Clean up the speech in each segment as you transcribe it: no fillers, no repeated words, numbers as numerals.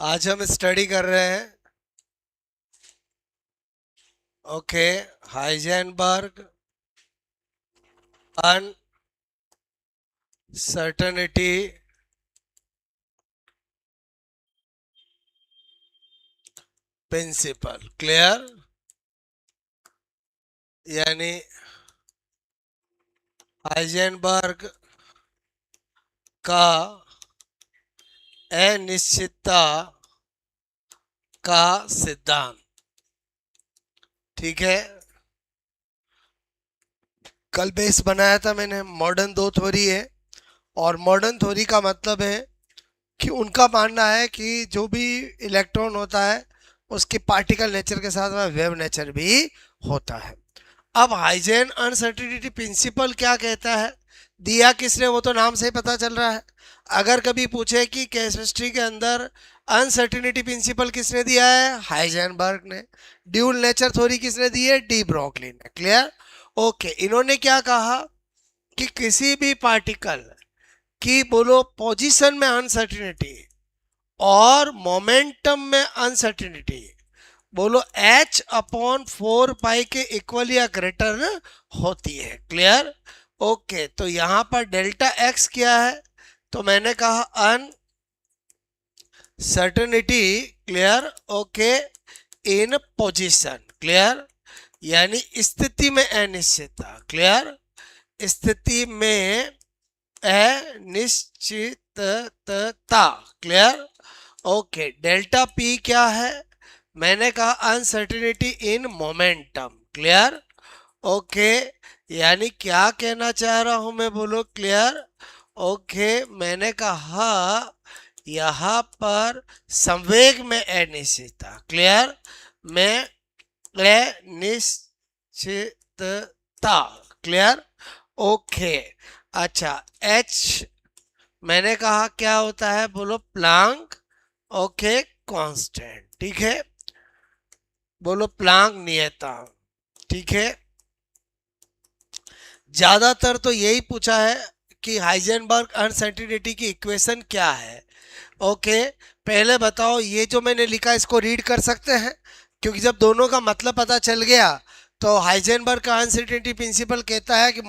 आज हम स्टडी कर रहे हैं okay Heisenberg uncertainty principle. Clear? यानी हाइजेनबर्ग का अनिश्चितता का सिद्धांत। ठीक है, कल बेस बनाया था मैंने। मॉडर्न दो थ्योरी है, और मॉडर्न थ्योरी का मतलब है कि उनका मानना है कि जो भी इलेक्ट्रॉन होता है उसके पार्टिकल नेचर के साथ में वेव नेचर भी होता है। अब हाइजेन अनसर्टिनिटी प्रिंसिपल क्या कहता है, दिया किसने, वो तो नाम से ही पता चल रहा है। अगर कभी पूछे कि केमिस्ट्री के अंदर अनसर्टिनिटी प्रिंसिपल किसने दिया है, हाइजेनबर्ग ने। ड्यूल नेचर थ्योरी किसने दी है, डी ब्रोगली ने। क्लियर? ओके, इन्होंने क्या कहा कि किसी भी पार्टिकल की बोलो पोजीशन में अनसर्टिनिटी और मोमेंटम में अनसर्टिनिटी बोलो h/4 पाई के इक्वल या ग्रेटर होती है। क्लियर? ओके, तो यहां पर डेल्टा एक्स क्या है, तो मैंने कहा अनसर्टेनिटी। क्लियर? ओके, इन पोजीशन। क्लियर? यानी स्थिति में अनिश्चितता। क्लियर? स्थिति में अनिश्चितता। क्लियर? ओके, डेल्टा पी क्या है, मैंने कहा uncertainty in momentum. Clear? Okay, यानी क्या कहना चाह रहा हूं मैं, बोलो। क्लियर? ओके, मैंने कहा यहां पर संवेग में अनिश्चितता। क्लियर? में अनिश्चितता। क्लियर? ओके, अच्छा, एच मैंने कहा क्या होता है, बोलो प्लांक। Okay, constant. ठीक है, बोलो प्लांक नियतांक। ठीक है, ज्यादातर तो यही पूछा है कि हाइजेनबर्ग अनसर्टिनिटी की इक्वेशन क्या है। ओके, पहले बताओ, ये जो मैंने लिखा इसको रीड कर सकते हैं, क्योंकि जब दोनों का मतलब पता चल गया तो हाइजेनबर्ग का अनसर्टिनिटी प्रिंसिपल कहता है कि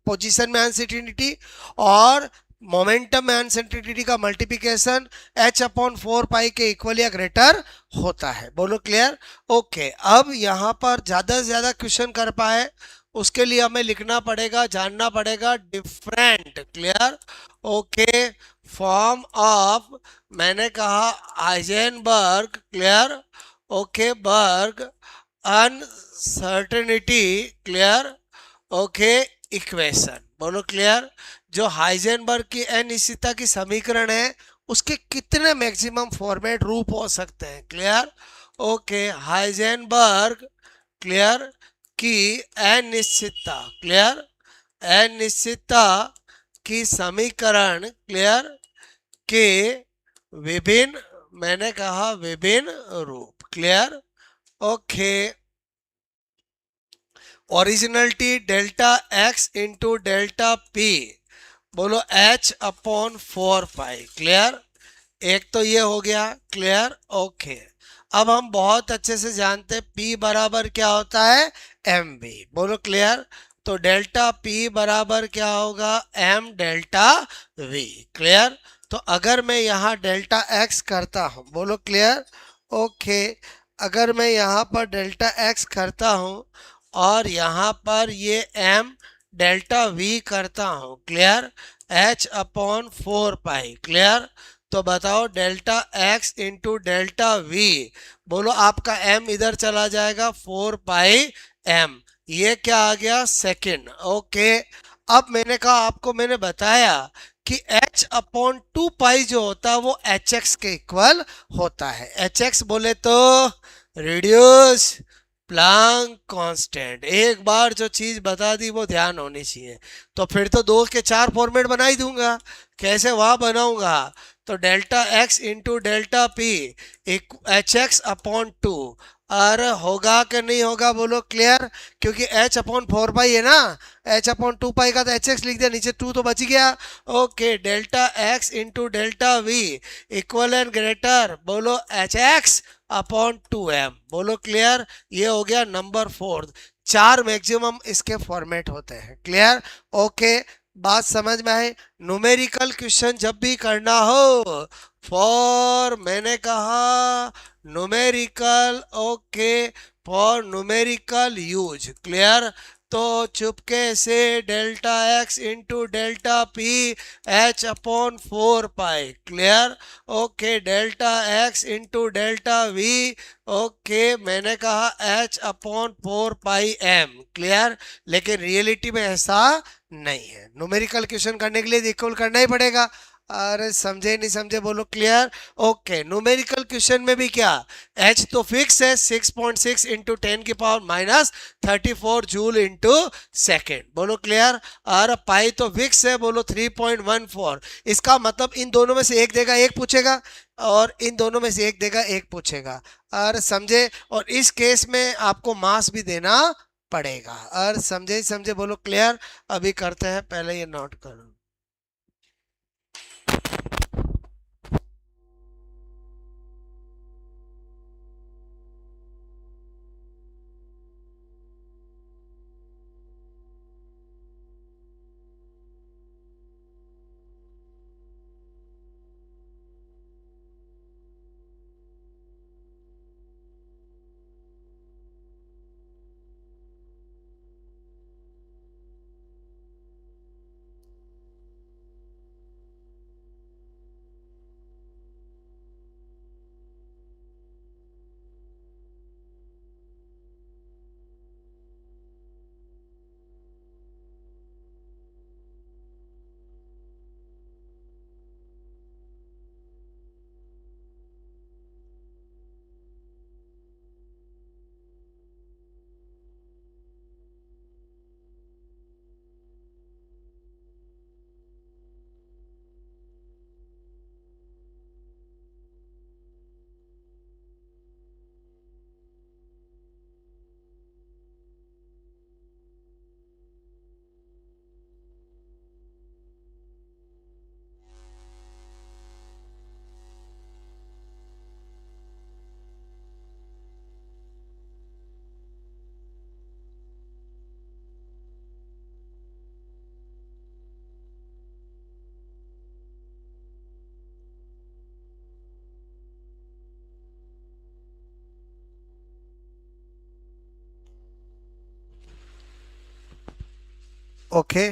पोजीशन में अनसर्टिनिटी और मोमेंटम में अनसर्टिनिटी का मल्टीप्लिकेशन h/4 पाई के इक्वल या ग्रेटर होता है। बोलो क्लियर? ओके, अब यहाँ पर ज़्यादा से ज़्यादा क्वेश्चन कर पाए उसके लिए हमें लिखना पड़ेगा, जानना पड़ेगा different. Clear? Okay, form of, मैंने कहा हाइजेनबर्ग। क्लियर? ओके, बर्ग अनसर्टेनिटी। क्लियर? Okay, equation. बोलो क्लियर? जो हाइजेनबर्ग की अनिश्चितता की समीकरण है उसके कितने मैक्सिमम फॉर्मेट रूप हो सकते हैं। क्लियर? ओके, हाइजेनबर्ग क्लियर की अनिश्चितता। क्लियर? अनिश्चितता की समीकरण। क्लियर? के विभिन्न, मैंने कहा विभिन्न रूप। Clear? Okay, originality delta x into delta P, बोलो h/4 पाई। क्लियर? एक तो ये हो गया। क्लियर? ओके, अब हम बहुत अच्छे से जानते P बराबर क्या होता है, एम वी। बोलो क्लियर? तो डेल्टा P बराबर क्या होगा, m डेल्टा v। क्लियर? तो अगर मैं यहाँ डेल्टा x करता हूँ, बोलो क्लियर? ओके, अगर मैं यहाँ पर डेल्टा x करता हूँ और यहाँ पर ये m डेल्टा v करता हूँ। क्लियर? h/4 पाई। क्लियर? तो बताओ delta x into delta we, बोलो आपका m इधर चला जाएगा 4 पाई m, ये क्या आ गया, सेकंड। ओके, अब मैंने कहा आपको, मैंने बताया कि h/2 पाई जो होता है वो hx के इक्वल होता है। hx बोले तो रेडियस प्लांक कांस्टेंट। एक बार जो चीज बता दी वो ध्यान होनी चाहिए। तो फिर तो दो के चार फॉर्मेट बना ही दूंगा। कैसे वहां बनाऊंगा, तो delta x into delta p H x upon two. अरे होगा कि नहीं होगा बोलो क्लियर, क्योंकि h अपॉन 4 पाई है ना, h अपॉन 2 पाई का तो एच एक्स लिख दिया, नीचे 2 तो बच गया। Okay, delta x into delta we equal and greater बोलो एच एक्स अपॉन 2m। बोलो क्लियर, ये हो गया नंबर 4। चार मैक्सिमम इसके फॉर्मेट होते हैं। क्लियर, ओके, बात समझ में आई। न्यूमेरिकल क्वेश्चन जब भी करना हो, फॉर मैंने कहा numerical, okay, for numerical use. Clear, तो चुपके से delta x into delta p h upon 4 pi. Clear, okay, delta x into delta v, okay, मैंने कहा h upon 4 pi m। Clear, लेकिन रियलिटी में ऐसा नहीं है, न्यूमेरिकल क्वेश्चन करने के लिए इक्वल करना ही पड़ेगा। अरे समझे नहीं समझे बोलो क्लियर। ओके, न्यूमेरिकल क्वेश्चन में भी क्या, h तो फिक्स है 6.6 इंटू 10 की पावर -34 जूल इंटू सेकेंड। बोलो क्लियर, और पाई तो फिक्स है, बोलो 3.14। इसका मतलब इन दोनों में से एक देगा एक पूछेगा, और इन दोनों में से एक देगा एक पूछेगा। और समझे, और इस केस में आपको मास भी देना पड़ेगा। और समझे समझे बोलो क्लियर। अभी करते हैं, पहले ये नोट करो। Okay,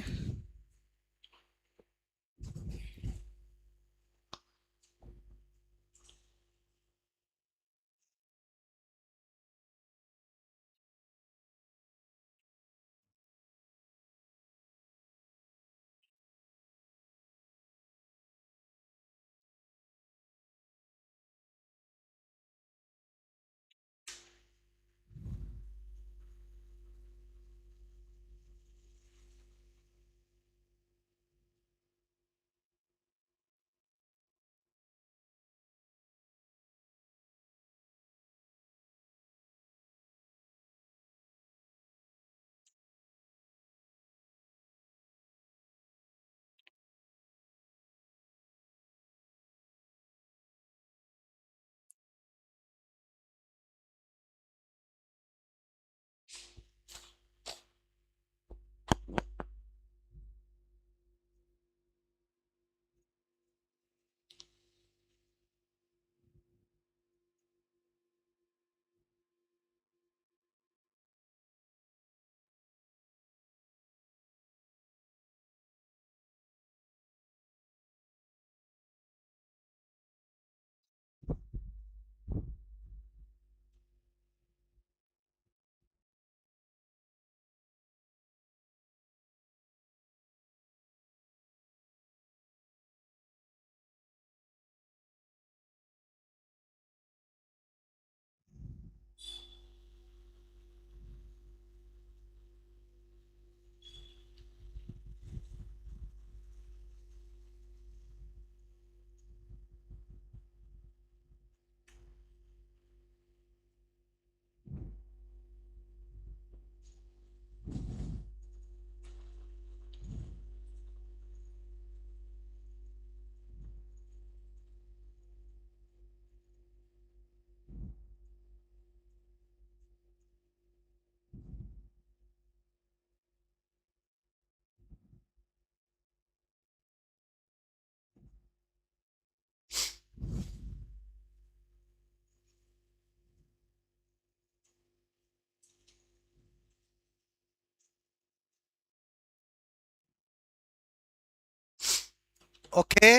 okay.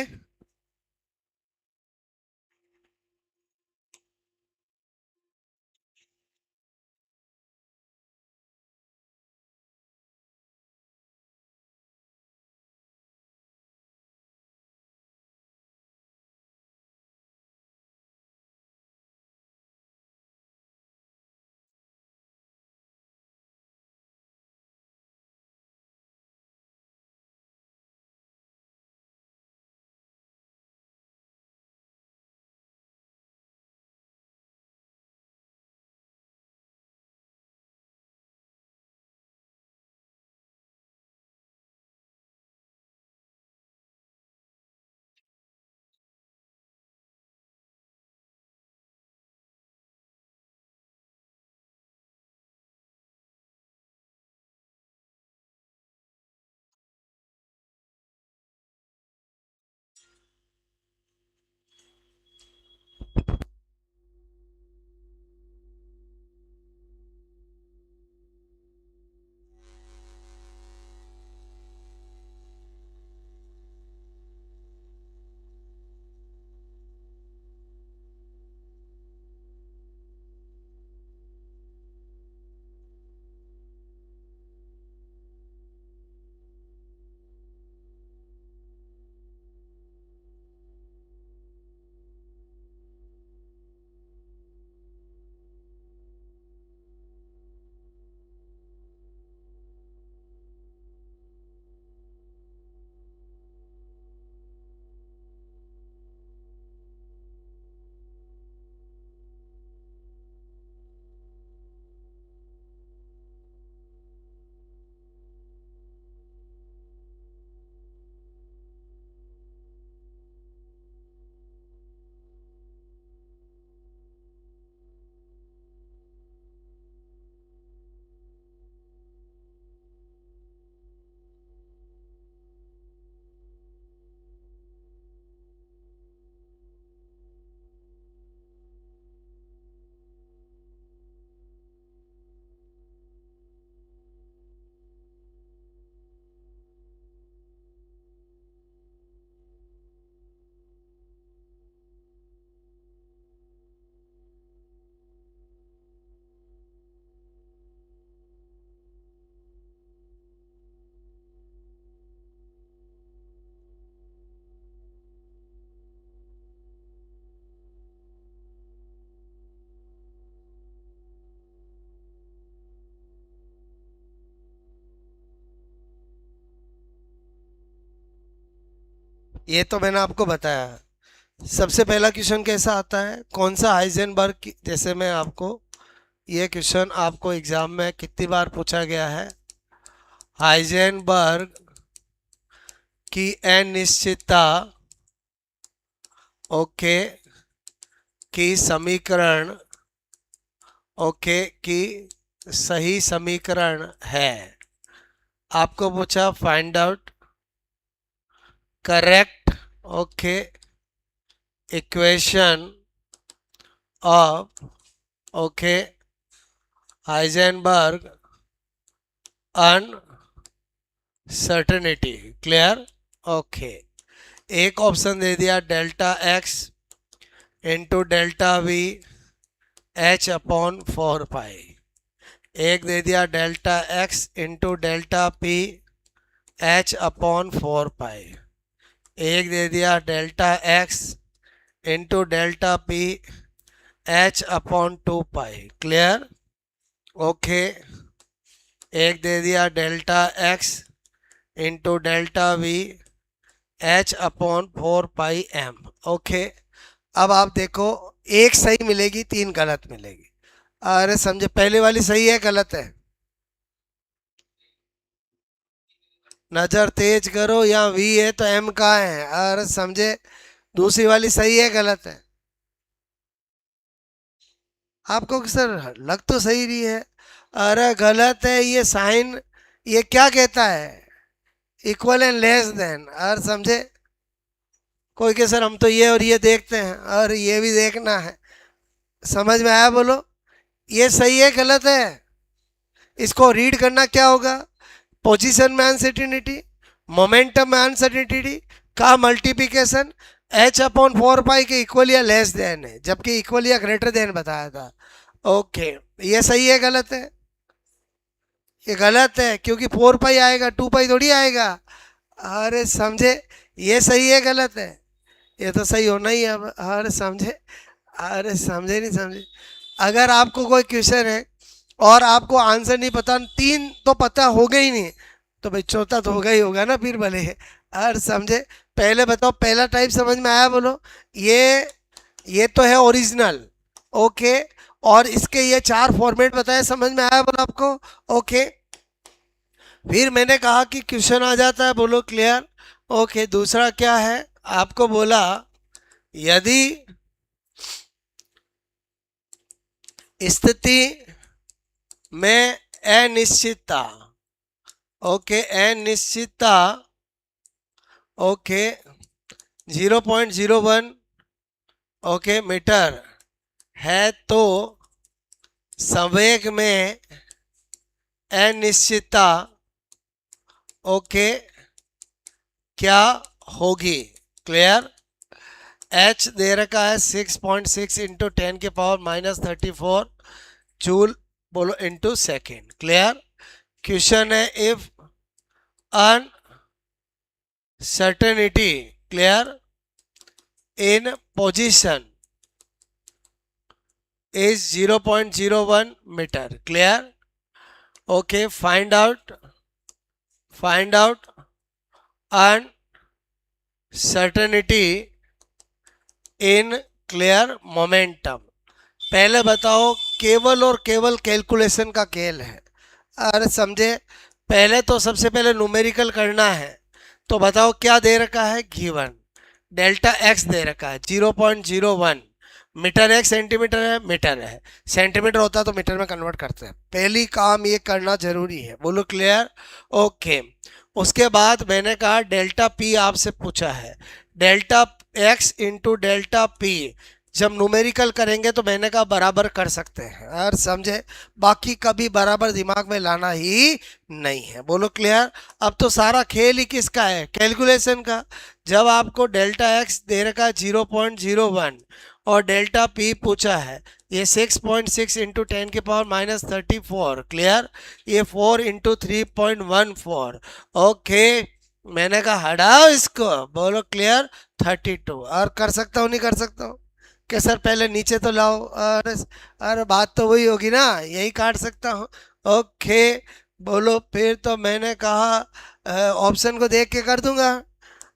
ये तो मैंने आपको बताया। सबसे पहला क्वेश्चन कैसा आता है, कौन सा हाइजेनबर्ग जैसे मैं आपको, ये क्वेश्चन आपको एग्जाम में कितनी बार पूछा गया है। हाइजेनबर्ग की अनिश्चितता, ओके, की समीकरण, ओके, की सही समीकरण है। आपको पूछा find out correct, okay, equation of, okay, Heisenberg uncertainty. Clear? Okay. एक ऑप्शन दे दिया delta x into delta V H upon 4 पाई। एक दे दिया delta x into delta p h upon 4 पाई। एक दे दिया delta x into delta p h upon 2 पाई। Clear? Okay. एक दे दिया delta x into delta V H upon 4 पाई M. Okay. अब आप देखो, एक सही मिलेगी, तीन गलत मिलेगी। अरे समझे, पहले वाली सही है गलत है? नजर तेज करो, यहाँ वी है तो एम कहाँ है? अरे समझे, दूसरी वाली सही है गलत है? आपको सर लग तो सही रही है। अरे गलत है, ये साइन ये क्या कहता है, इक्वल एंड लेस देन। और समझे, कोई के सर हम तो ये और ये देखते हैं और ये भी देखना है। समझ में आया? बोलो, ये सही है गलत है? इसको रीड करना क्या होगा, पोजीशन में अनसर्टिनिटी, मोमेंटम में अनसर्टिनिटी, का मल्टीप्लिकेशन h अपॉन 4 पाई के इक्वल या लेस देन है, जबकि इक्वल या ग्रेटर देन बताया था। ओके, ये सही है गलत है? ये गलत है, क्योंकि 4 पाई आएगा, 2 पाई थोड़ी आएगा। अरे समझे, ये सही है गलत है? ये तो सही होना ही है अब। अरे समझे, अरे समझे नहीं समझे? अगर आपको कोई क्वेश्चन है और आपको आंसर नहीं पता, तीन तो पता हो गई नहीं, तो भाई चौथा तो होगा ही होगा ना फिर भले। अरे समझे, पहले बताओ, पहला टाइप समझ में आया बोलो? ये तो है ओरिजिनल। ओके, और इसके ये चार फॉर्मेट बताए, समझ में आया बोलो आपको? ओके, फिर मैंने कहा कि क्वेश्चन आ जाता है, बोलो क्लियर? ओके, दूसरा क्या है, आपको बोला यदि स्थिति में अनिश्चितता, ओके, अनिश्चितता, ओके, 0.01 ओके मीटर है, तो संवेग में अनिश्चितता ओके क्या होगी? क्लियर? h दे रखा है 6.6 इंटू 10⁻⁻34 जूल, बोलो इंटू सेकेंड। क्लियर? क्वेश्चन है if uncertainty, clear, in position is 0.01 meter. Clear? Okay, find out uncertainty in clear momentum. पहले बताओ, केवल और केवल कैलकुलेशन का खेल है। अरे समझे, पहले तो सबसे पहले न्यूमेरिकल करना है। तो बताओ क्या दे रखा है, गिवन डेल्टा एक्स दे रखा है 0.01 मीटर, एक सेंटीमीटर है, मीटर है, सेंटीमीटर होता तो मीटर में कन्वर्ट करते हैं। पहली काम ये करना जरूरी है, बोलो क्लियर? ओके, उसके बाद मैंने कहा डेल्टा पी आपसे पूछा है, delta x into delta P जब न्यूमेरिकल करेंगे तो मैंने कहा बराबर कर सकते हैं। और समझे, बाकी कभी बराबर दिमाग में लाना ही नहीं है, बोलो क्लियर? अब तो सारा खेल ही किसका है, कैलकुलेशन का। जब आपको डेल्टा एक्स दे रखा है 0.01 और डेल्टा पी पूछा है, ये 6.6 इंटू 10⁻⁻34, क्लियर, ये 4 इंटू 3.14, ओके, मैंने कहा हटाओ इसको, बोलो क्लियर? 32। और कर सकता हूँ नहीं कर सकता हूँ? कि सर पहले नीचे तो लाओ। अरे अरे बात तो वही होगी ना, यही काट सकता हूँ। ओके, बोलो फिर तो मैंने कहा ऑप्शन को देख के कर दूंगा।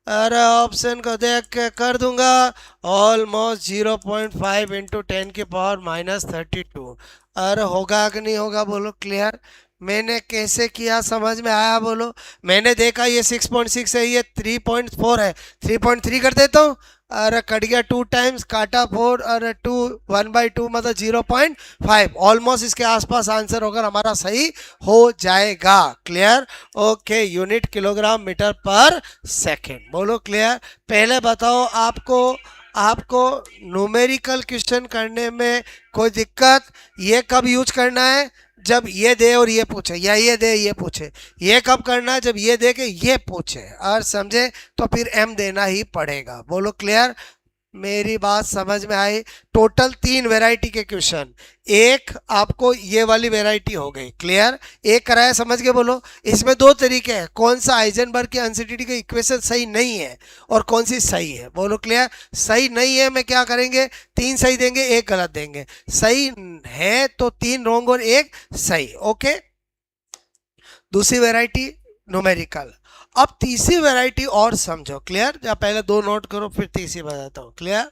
अरे ऑप्शन को देख के कर दूंगा, ऑलमोस्ट 0.5 इंटू 10⁻⁻32। अरे होगा कि नहीं होगा, बोलो क्लियर? मैंने कैसे किया समझ में आया, बोलो? मैंने देखा ये 6.6 है, ये 3.4 है, 3.3 कर देता हूँ। अरे कट गया, 2 टाइम्स काटा 4, अरे 2 1/2 मतलब 0.5, ऑलमोस्ट इसके आसपास आंसर होकर हमारा सही हो जाएगा। Clear? Okay, unit kilogram metre per second, बोलो क्लियर? पहले बताओ, आपको आपको न्यूमेरिकल क्वेश्चन करने में कोई दिक्कत, ये कब यूज करना है, जब ये दे और ये पूछे, या ये दे ये पूछे। ये कब करना है, जब ये दे के ये पूछे। और समझे, तो फिर एम देना ही पड़ेगा, बोलो क्लियर? मेरी बात समझ में आई? टोटल 3 वैरायटी के क्वेश्चन, एक आपको ये वाली वैरायटी हो गई। क्लियर? एक कराया, समझ के बोलो? इसमें 2 तरीके हैं, कौन सा हाइजेनबर्ग की अनसर्टेनिटी का इक्वेशन सही नहीं है और कौन सी सही है, बोलो क्लियर? सही नहीं है मैं क्या करेंगे, 3 सही देंगे, 1 गलत देंगे। सही है तो 3 रॉन्ग और 1 सही। ओके, दूसरी वैरायटी न्यूमेरिकल। अब तीसरी वैरायटी और समझो। क्लियर? या पहले 2 नोट करो, फिर तीसरी बताता हूं। क्लियर?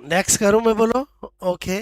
नेक्स्ट करूं मैं, बोलो। ओके।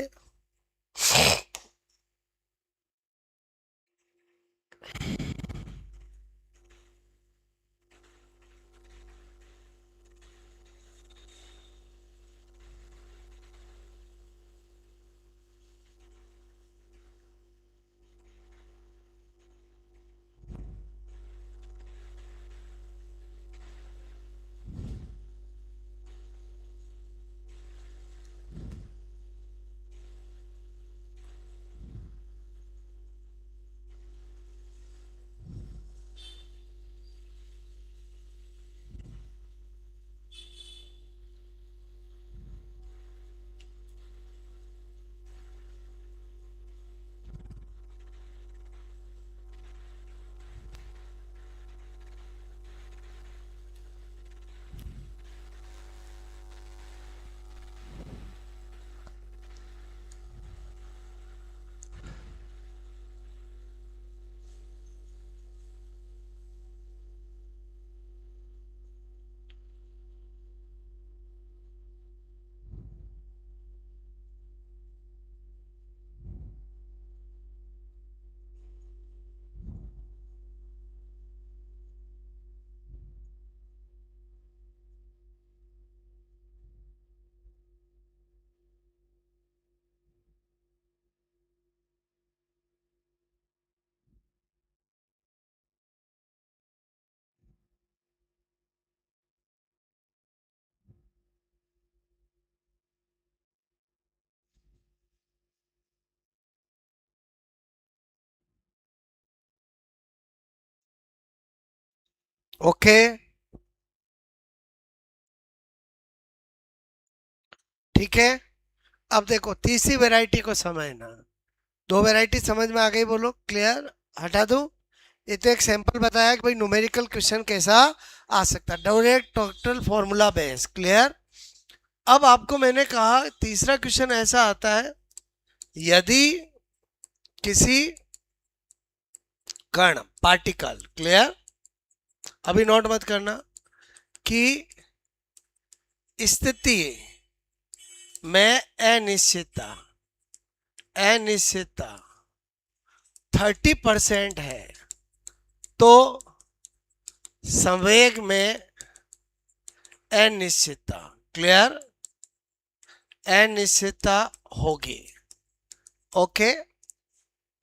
ओके, ठीक है। अब देखो तीसरी वैरायटी को समझना। दो वैरायटी समझ में आ गई, बोलो क्लियर। हटा दूं? ये तो एक सैंपल बताया कि भाई न्यूमेरिकल क्वेश्चन कैसा आ सकता है, direct total formula base, clear. अब आपको मैंने कहा तीसरा क्वेश्चन ऐसा आता है, यदि किसी कण पार्टिकल, क्लियर, अभी नोट मत करना, कि स्थिति में अनिश्चितता अनिश्चितता 30% है, तो संवेग में अनिश्चितता, क्लियर, अनिश्चितता होगी। ओके।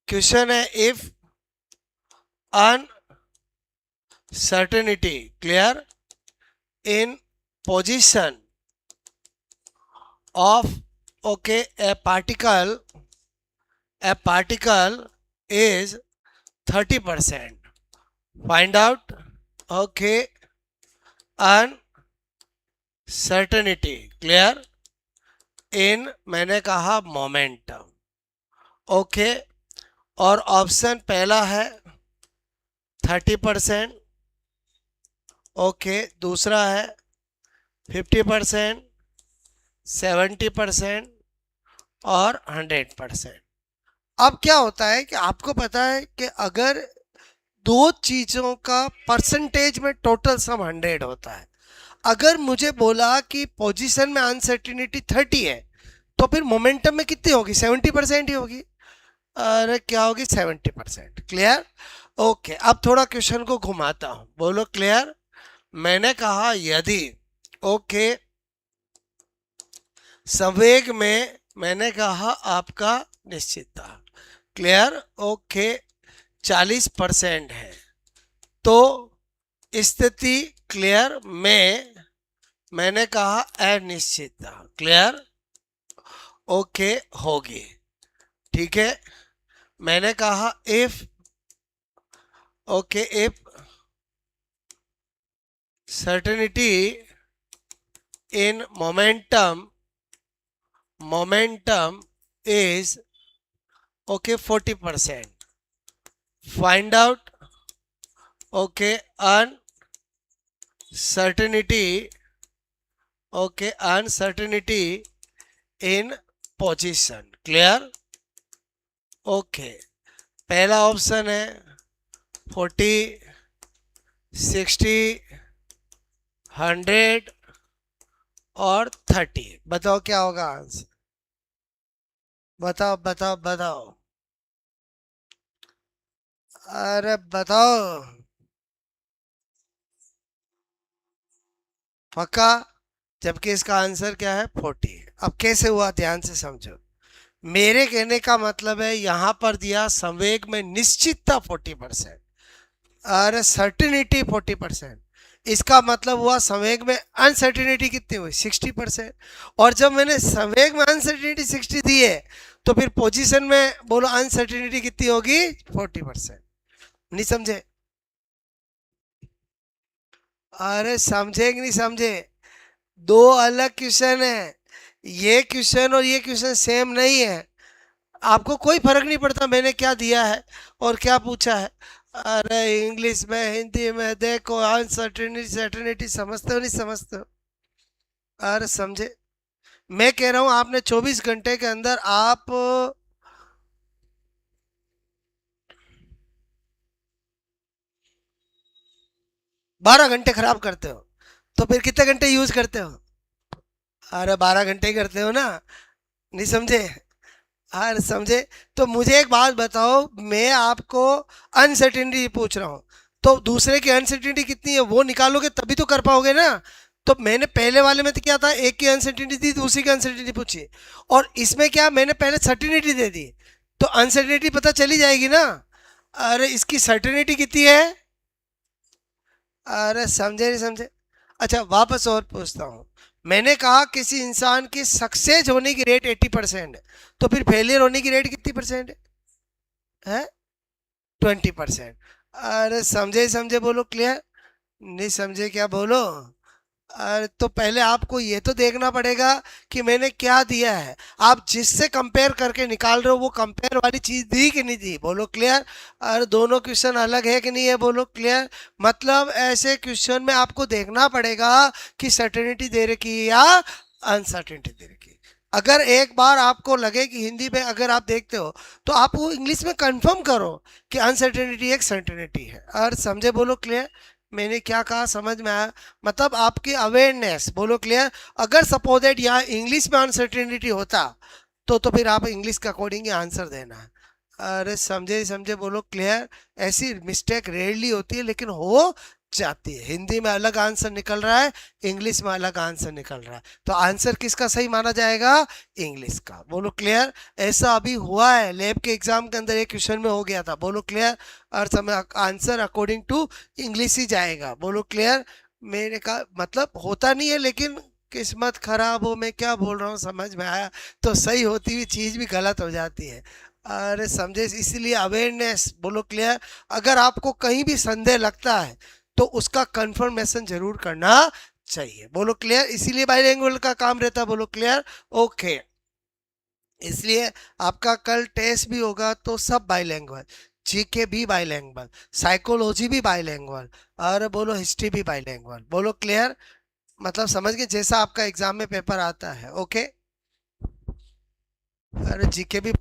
क्वेश्चन है, if uncertainty, clear, in position of, okay, a particle is 30%, find out, okay, uncertainty, clear, in, मैंने कहा मोमेंटम, ओके। और ऑप्शन पहला है 30%, ओके, दूसरा है 50%, 70% और 100%। अब क्या होता है कि आपको पता है कि अगर दो चीजों का परसेंटेज में टोटल सम 100 होता है, अगर मुझे बोला कि पोजीशन में अनसर्टिनिटी 30 है, तो फिर मोमेंटम में कितनी होगी? 70% ही होगी। अरे क्या होगी? 70%, क्लियर। ओके, अब थोड़ा क्वेश्चन को घुमाता हूं, बोलो क्लियर। मैंने कहा यदि, ओके, संवेग में, मैंने कहा आपका निश्चितता, क्लियर, ओके, 40% है, तो स्थिति, क्लियर, में, मैंने कहा अनिश्चितता, क्लियर, ओके, होगी, ठीक है। मैंने कहा if, okay, if certainty in momentum is, okay, 40%, find out, okay, uncertainty, okay, uncertainty in position, clear, okay. पहला ऑप्शन है 40, 60, 100 और 30। बताओ क्या होगा आंसर। बताओ बताओ बताओ। अरे बताओ। पक्का। जबकि इसका आंसर क्या है, 40। अब कैसे हुआ ध्यान से समझो। मेरे कहने का मतलब है यहां पर दिया संवेग में निश्चितता 40%। अरे सर्टिनिटी 40%। इसका मतलब हुआ संवेग में अनसर्टिनिटी कितनी हुई, 60%। और जब मैंने संवेग में अनसर्टिनिटी 60 दी है, तो फिर पोजीशन में बोलो अनसर्टिनिटी कितनी होगी, 40%। नहीं समझे। अरे समझे कि नहीं समझे। दो अलग क्वेश्चन है। ये क्वेश्चन और ये क्वेश्चन सेम नहीं है। आपको कोई फर्क नहीं पड़ता मैंने क्या दिया है और क्या पूछा है। अरे इंग्लिश में हिंदी में देखो अनसर्टेनिटी सर्टेनिटी समझते हो नहीं समझते हो। अरे समझे। मैं कह रहा हूं आपने 24 घंटे के अंदर आप 12 घंटे खराब करते हो, तो फिर कितने घंटे यूज करते हो। अरे 12 घंटे ही करते हो ना। नहीं समझे। अरे समझे। तो मुझे एक बात बताओ, मैं आपको अनसर्टेनिटी पूछ रहा हूँ, तो दूसरे की अनसर्टेनिटी कितनी है वो निकालोगे तभी तो कर पाओगे ना। तो मैंने पहले वाले में तो क्या था, एक की अनसर्टेनिटी दी, दूसरी की अनसर्टेनिटी पूछी। और इसमें क्या, मैंने पहले सर्टेनिटी दे दी, तो अनसर्टेनिटी पता चली जाएगी ना। अरे इसकी सर्टेनिटी कितनी है। अरे समझे नहीं समझे। अच्छा वापस और पूछता हूँ। मैंने कहा किसी इंसान की सक्सेस होने की रेट 80% है, तो फिर फेलियर होने की रेट कितनी परसेंट है, 20%। अरे समझे समझे बोलो क्लियर। नहीं समझे क्या बोलो। अरे तो पहले आपको ये तो देखना पड़ेगा कि मैंने क्या दिया है। आप जिससे कंपेयर करके निकाल रहे हो वो कंपेयर वाली चीज दी कि नहीं दी, बोलो क्लियर। और दोनों क्वेश्चन अलग है कि नहीं है, बोलो क्लियर। मतलब ऐसे क्वेश्चन में आपको देखना पड़ेगा कि सर्टेनिटी दे रखी है या अनसर्टेनिटी दे रखी है। अगर एक बार आपको लगे कि हिंदी में अगर आप देखते हो, तो आप वो इंग्लिश में कंफर्म करो कि अनसर्टेनिटी एक सर्टेनिटी है। और समझे बोलो क्लियर। मैंने क्या कहा समझ में आया। मतलब आपकी अवेयरनेस, बोलो क्लियर। अगर सपोज दैट यहाँ इंग्लिश में अनसर्टेनिटी होता, तो फिर आप इंग्लिश के अकॉर्डिंग ही आंसर देना है। अरे समझे समझे बोलो क्लियर। ऐसी मिस्टेक रेयरली होती है लेकिन हो जाती है। हिंदी में अलग आंसर निकल रहा है, इंग्लिश में अलग आंसर निकल रहा है, तो आंसर किसका सही माना जाएगा, इंग्लिश का। बोलो क्लियर। ऐसा अभी हुआ है, लैब के एग्जाम के अंदर एक क्वेश्चन में हो गया था, बोलो क्लियर। और समय आंसर अकॉर्डिंग टू इंग्लिश ही जाएगा, बोलो क्लियर। मेरे का मतलब होता नहीं है, लेकिन किस्मत खराब हो, मैं क्या बोल रहा हूँ समझ में आया। तो सही होती हुई चीज भी गलत हो जाती है। अरे समझे, इसीलिए अवेयरनेस, बोलो क्लियर। अगर आपको कहीं भी संदेह लगता है तो उसका कंफर्मेशन जरूर करना चाहिए, बोलो क्लियर। इसीलिए बाइलिंगुअल का काम रहता है, बोलो क्लियर। ओके। इसलिए आपका कल टेस्ट भी होगा तो सब बाइलिंगुअल, जीके भी बाइलिंगुअल, साइकोलॉजी भी बाइलिंगुअल, और बोलो हिस्ट्री भी बाइलिंगुअल, बोलो क्लियर। मतलब समझ गए जैसा आपका एग्जाम में पेपर आता है। ओके। अरे जीके भी।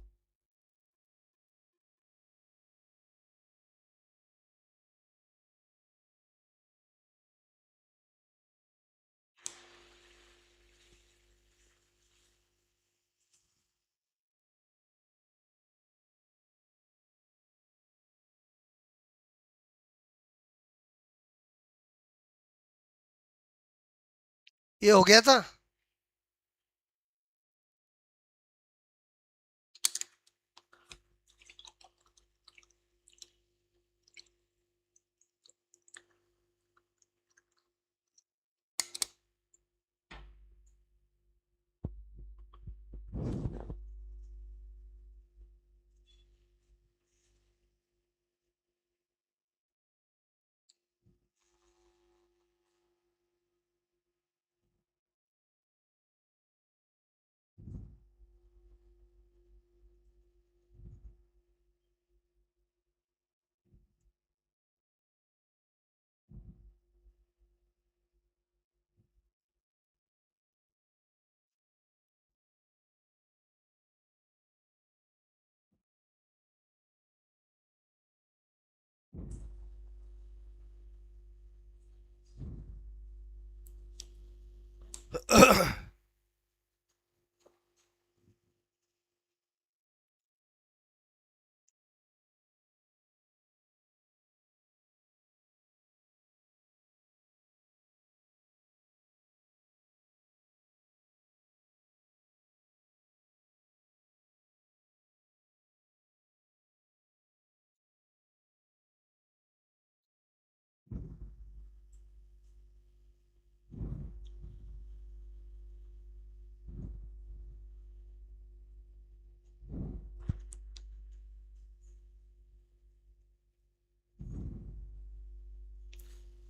ये हो गया था।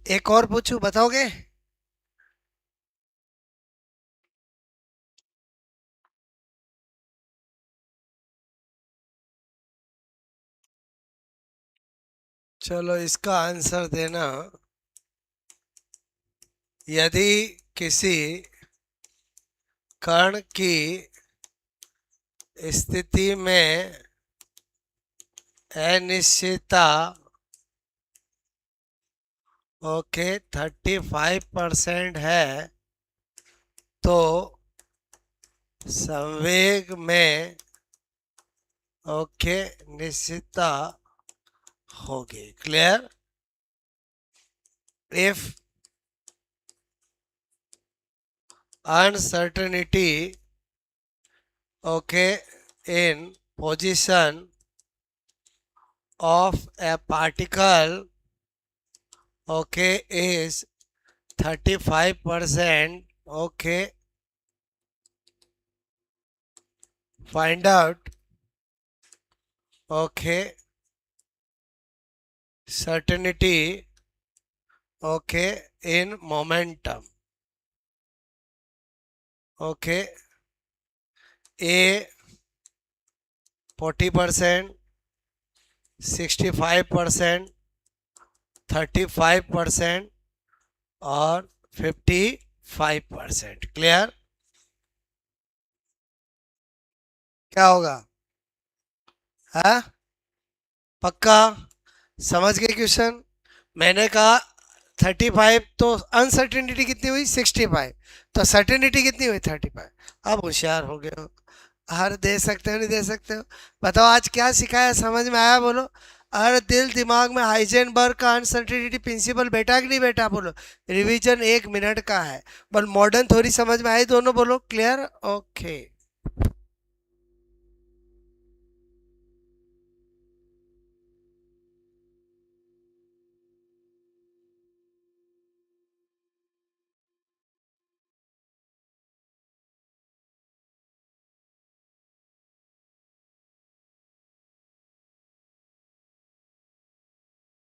एक और पूछूं, बताओगे? चलो इसका आंसर देना। यदि किसी कण की स्थिति में अनिश्चितता ओके 35% है, तो संवेग में ओके निश्चितता होगी। Clear? If uncertainty okay in position of a particle okay is 35%, okay, find out okay certainty okay in momentum. okay, A 40%, 65%, 35% और 55%। क्लियर? क्या होगा? हाँ, पक्का समझ गए क्वेश्चन? मैंने कहा 35, तो अनसर्टेनिटी कितनी हुई? 65, तो सर्टेनिटी कितनी हुई? 35। अब होशियार हो गए हो। हर दे सकते हो, नहीं दे सकते हो? बताओ आज क्या सिखाया, समझ में आया? बोलो। हर दिल दिमाग में हाइजेनबर्ग का अनसर्टेनिटी प्रिंसिपल बैठा कि नहीं बैठा? बोलो। रिवीजन 1 मिनट का है। बल मॉडर्न थ्योरी समझ में आई दोनों? बोलो। क्लियर? ओके।